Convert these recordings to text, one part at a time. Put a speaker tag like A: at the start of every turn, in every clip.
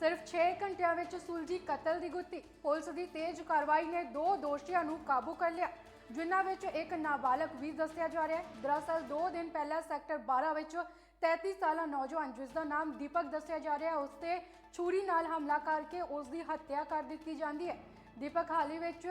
A: सिर्फ 6 घंटिया में सुलझी कतल की गुत्थी। पुलिस की तेज कार्रवाई ने 2 दोषियों को काबू कर लिया, जिन्हां विच एक नाबालग भी दस्सिया जा रहा है। दरअसल 2 दिन पहला सैक्टर 12 विच 33 साला नौजवान जिसका नाम दीपक दस्सिया जा रहा है, उसते छुरी नाल हमला करके उसकी हत्या कर दी जाती है। दीपक हाल ही विच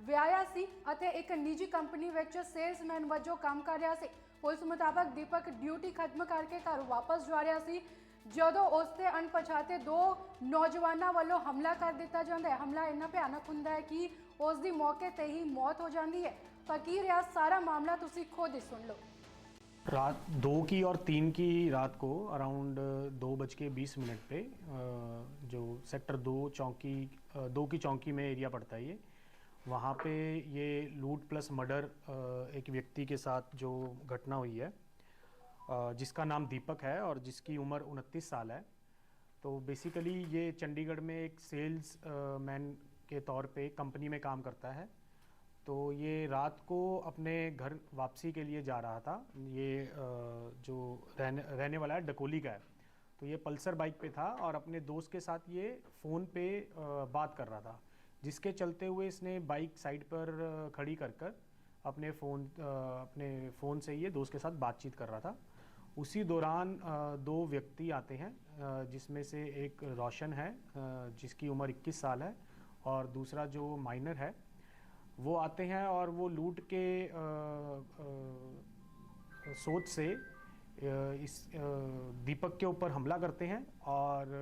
A: विआहिया सी अते एक निजी कंपनी विच सेल्समैन वजों काम कर रहा सी। पुलिस मुताबक दीपक ड्यूटी खत्म करके घर वापस जा रहा सी जदों उसते अणपछाते 2 नौजवानों वालों हमला कर दिता जाता है। हमला इन्ना भयानक हुंदा है कि उसकी मौके ते ही मौत हो जाती है। तो की रहा सारा मामला, तुसी खुद ही सुन लो।
B: रात 2 की और 3 की रात को अराउंड 2:20 पे जो सेक्टर 2 की चौकी में एरिया पड़ता है, ये वहाँ पे ये लूट प्लस मर्डर एक व्यक्ति के साथ जो घटना हुई है, जिसका नाम दीपक है और जिसकी उम्र 29 साल है। तो बेसिकली ये चंडीगढ़ में एक सेल्स मैन के तौर पे कंपनी में काम करता है। तो ये रात को अपने घर वापसी के लिए जा रहा था। ये जो रहने वाला है डकोली का है। तो ये पल्सर बाइक पे था और अपने दोस्त के साथ ये फ़ोन पे बात कर रहा था, जिसके चलते हुए इसने बाइक साइड पर खड़ी कर अपने फ़ोन से ये दोस्त के साथ बातचीत कर रहा था। उसी दौरान 2 व्यक्ति आते हैं, जिसमें से एक रोशन है जिसकी उम्र 21 साल है और दूसरा जो माइनर है वो आते हैं और वो लूट के सोच से इस दीपक के ऊपर हमला करते हैं और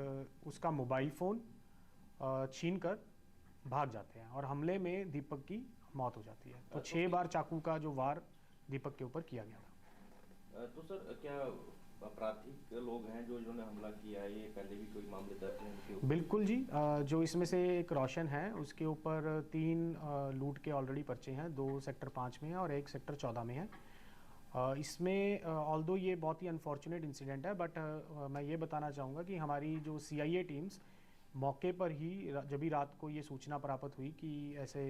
B: उसका मोबाइल फ़ोन छीन कर भाग जाते हैं और हमले में दीपक की मौत हो जाती है। तो 6 बार चाकू का जो वार दीपक के ऊपर किया गया था।
C: तो सर, क्या आपराधिक लोग हैं जो इन्होंने हमला किया है? ये पहले भी कोई मामले दर्ज हैं इनके ऊपर?
B: बिल्कुल जी, जो इसमें से एक रोशन है उसके ऊपर 3 लूट के ऑलरेडी पर्चे हैं, 2 सेक्टर 5 में है और 1 सेक्टर 14 में है। इसमें ऑल्दो ये बहुत ही अनफॉर्चुनेट इंसिडेंट है, बट मैं ये बताना चाहूँगा कि हमारी जो CIA टीम्स मौके पर ही जब भी रात को ये सूचना प्राप्त हुई कि ऐसे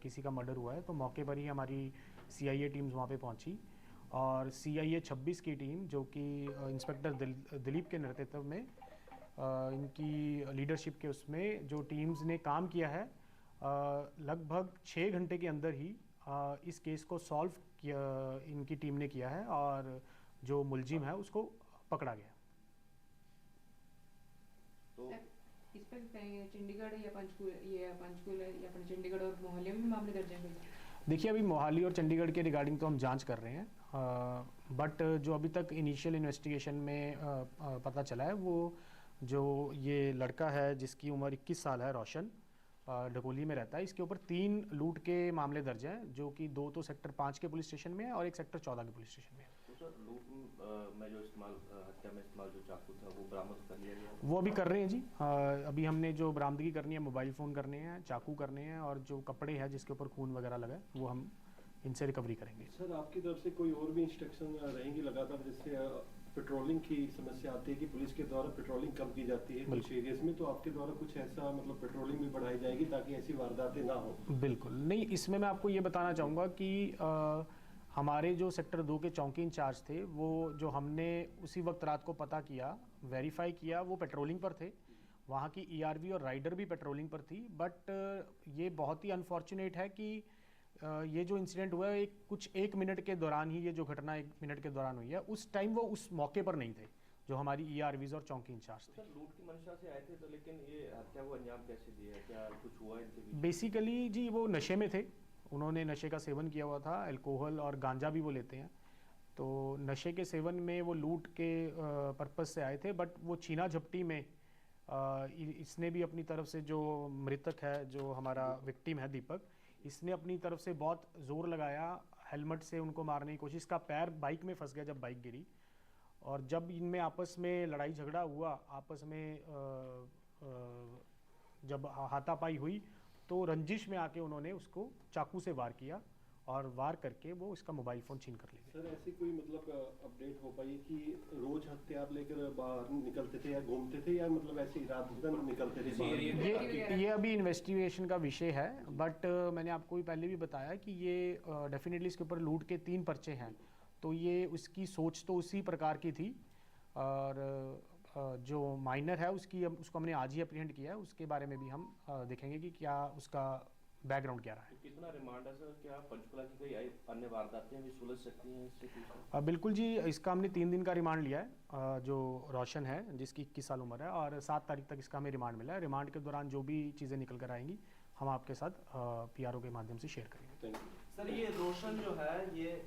B: किसी का मर्डर हुआ है, तो मौके पर ही हमारी CIA टीम्स वहाँ पे पहुँची और CIA 26 की टीम, जो कि इंस्पेक्टर दिलीप के नेतृत्व में इनकी लीडरशिप के उसमें जो टीम्स ने काम किया है, लगभग 6 घंटे के अंदर ही इस केस को सॉल्व किया इनकी टीम ने किया है और जो मुलजिम है उसको पकड़ा गया।
C: तो
D: इस पर चंडीगढ़ या पंचकुला या अपने चंडीगढ़ और मोहाली में भी मामले दर्ज हैं?
B: देखिए, अभी मोहाली और चंडीगढ़ के रिगार्डिंग तो हम जांच कर रहे हैं, बट जो अभी तक इनिशियल इन्वेस्टिगेशन में पता चला है, वो जो ये लड़का है जिसकी उम्र 21 साल है, रोशन, डकोली में रहता है, इसके ऊपर 3 लूट के मामले दर्ज हैं, जो कि 2 तो सेक्टर 5 के पुलिस स्टेशन में है और 1 सेक्टर 14 के पुलिस स्टेशन में है।
C: तो सर, लूट में जो हत्या में इस्तेमाल जो चाकू था वो बरामद कर लिया गया?
B: वो अभी कर रहे हैं जी। अभी हमने जो बरामदगी करनी है, मोबाइल फ़ोन करने हैं, चाकू करने हैं और जो कपड़े हैं जिसके ऊपर खून वगैरह लगा है, वो हम इनसे रिकवरी करेंगे।
E: सर, आपकी तरफ से कोई और भी इंस्ट्रक्शन रहेंगी लगातार? जैसे पेट्रोलिंग की समस्या आती है कि पुलिस के द्वारा पेट्रोलिंग कम की जाती है कुछ एरियाज में, तो आपके द्वारा कुछ ऐसा मतलब पेट्रोलिंग भी बढ़ाई जाएगी ताकि ऐसी वारदातें ना हो?
B: बिल्कुल नहीं, इसमें मैं आपको ये बताना चाहूँगा कि हमारे जो सेक्टर 2 के चौकी इंचार्ज थे, वो जो हमने उसी वक्त रात को पता किया, वेरीफाई किया, वो पेट्रोलिंग पर थे। वहाँ की ERV और राइडर भी पेट्रोलिंग पर थी। बट ये बहुत ही अनफॉर्चुनेट है कि ये जो इंसिडेंट हुआ है, कुछ 1 मिनट के दौरान ही, ये जो घटना 1 मिनट के दौरान हुई है, उस टाइम वो उस मौके पर नहीं थे जो हमारी ERVs और चौकी इंचार्ज थे।
C: सर, लूट की मंशा से आए थे, तो लेकिन ये हत्या को अंजाम कैसे दिया? क्या कुछ हुआ इनके बीच?
B: बेसिकली जी, वो नशे में थे, उन्होंने नशे का सेवन किया हुआ था, अल्कोहल और गांजा भी वो लेते हैं। तो नशे के सेवन में वो लूट के पर्पस से आए थे, बट वो छीना झपटी में इसने भी अपनी तरफ से, जो मृतक है, जो हमारा विक्टिम है दीपक, इसने अपनी तरफ से बहुत ज़ोर लगाया, हेलमेट से उनको मारने की कोशिश। इसका पैर बाइक में फंस गया जब बाइक गिरी, और जब इनमें आपस में लड़ाई झगड़ा हुआ, आपस में जब हाथापाई हुई, तो रंजिश में आके उन्होंने उसको चाकू से वार किया और वार करके वो इसका मोबाइल फ़ोन छीन कर ले गए।
E: सर, ऐसी कोई मतलब अपडेट हो पाई कि रोज हथियार लेकर बाहर निकलते थे या घूमते थे, या मतलब ऐसे ही रात दिन निकलते थे?
B: ये अभी इन्वेस्टिगेशन का विषय है, बट मैंने आपको भी पहले भी बताया कि ये डेफिनेटली इसके ऊपर लूट के 3 पर्चे हैं, तो ये उसकी सोच तो उसी प्रकार की थी और जो माइनर है उसको हमने आज ही अप्रीहेंड किया है, उसके बारे में भी हम देखेंगे कि क्या उसका बैकग्राउंड क्या रहा है।
C: तो कितना रिमांड है सर? क्या पंचकुला की कोई अन्य वारदातें भी सुलझ सकती हैं इससे पीछे?
B: बिल्कुल जी, इसका हमने 3 दिन का रिमांड लिया है, जो रोशन है जिसकी 21 साल उम्र है, और 7 तारीख तक इसका हमें रिमांड मिला है। रिमांड के दौरान जो भी चीज़ें निकल कर आएंगी हम आपके साथ PRO के माध्यम से शेयर करेंगे।
E: Thank you.
F: सर ये रोशन जो है ये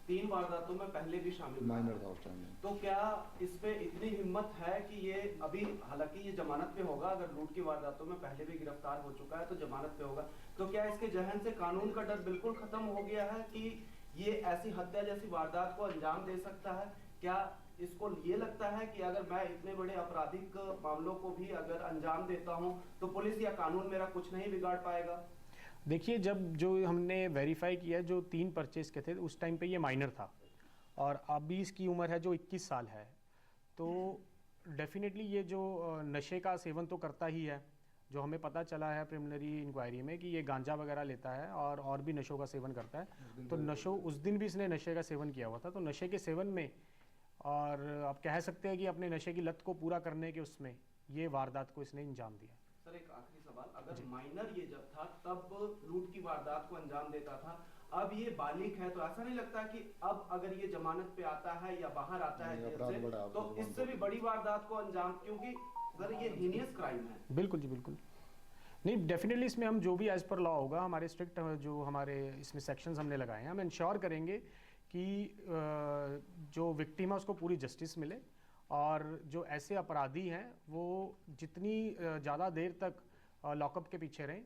F: 3 वारदातों में पहले भी शामिल हुआ
G: माइनर
F: है।
G: था उस टाइम में।
F: तो क्या इस पे इतनी हिम्मत है कि ये अभी, हालांकि ये जमानत पे होगा, अगर लूट की वारदातों में पहले भी गिरफ्तार हो चुका है तो जमानत पे होगा, तो क्या इसके जहन से कानून का डर बिल्कुल खत्म हो गया है कि ये ऐसी हत्या जैसी वारदात को अंजाम दे सकता है? क्या इसको ये लगता है कि अगर मैं इतने बड़े आपराधिक मामलों को भी अगर अंजाम देता हूँ तो पुलिस या कानून मेरा कुछ नहीं बिगाड़ पाएगा?
B: देखिए, जब जो हमने वेरीफाई किया, जो 3 परचेज के थे उस टाइम पे ये माइनर था, और अभी इसकी उम्र है जो 21 साल है, तो डेफिनेटली ये जो नशे का सेवन तो करता ही है। जो हमें पता चला है प्रिलिमिनरी इंक्वायरी में कि ये गांजा वगैरह लेता है और भी नशों का सेवन करता है। तो उस दिन भी इसने नशे का सेवन किया हुआ था, तो नशे के सेवन में, और आप कह सकते हैं कि अपने नशे की लत को पूरा करने के उसमें ये वारदात को इसने अंजाम दिया।
F: सर एक आखिरी सवाल, अगर माइनर ये जब था तब लूट की वारदात को अंजाम देता था, अब ये बालिग है, तो ऐसा नहीं लगता कि अब अगर ये जमानत पे आता है या बाहर आता है जेल से तो इससे भी बड़ी वारदात को अंजाम, क्योंकि सर ये हीनियस क्राइम है।
B: बिल्कुल जी, बिल्कुल। नहीं, डेफिनेटली इसमें हम जो भी एज पर लॉ होगा, हमारे स्ट्रिक्ट जो हमारे इसमें सेक्शंस हमने लगाए हैं, हम इंश्योर करेंगे कि जो विक्टिम है उसको पूरी जस्टिस मिले, और जो ऐसे अपराधी हैं वो जितनी ज़्यादा देर तक लॉकअप के पीछे रहें